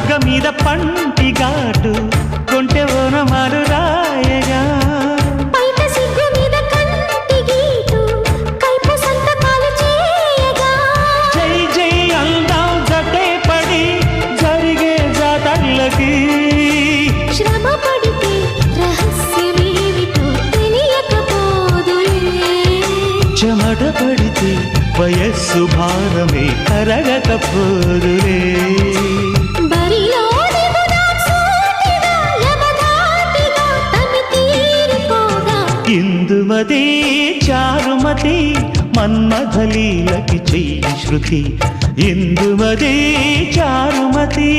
మొగ్గ మీద పంటి ఘాటు కొంటె ఓనమాలు రాయగా బయట సిగ్గు మీద కంటి గీటు కైపు సంతకాలు చేయగా జై జై అందాం జటే పడి జరిగే జాతర్లకి శ్రమ పడితే రహస్యమేమిటో తెలియకపోదులే చెమట పడితే వయస్సు భారమే కరగకపోదులే బరిలో దిగుదాం సూటిగా యమధాటిగా తమి తీరిపోగా ఇందుమతి చారుమతి మన్మథలీలకి చెయ్యి శృతి ఇందుమతి చారుమతి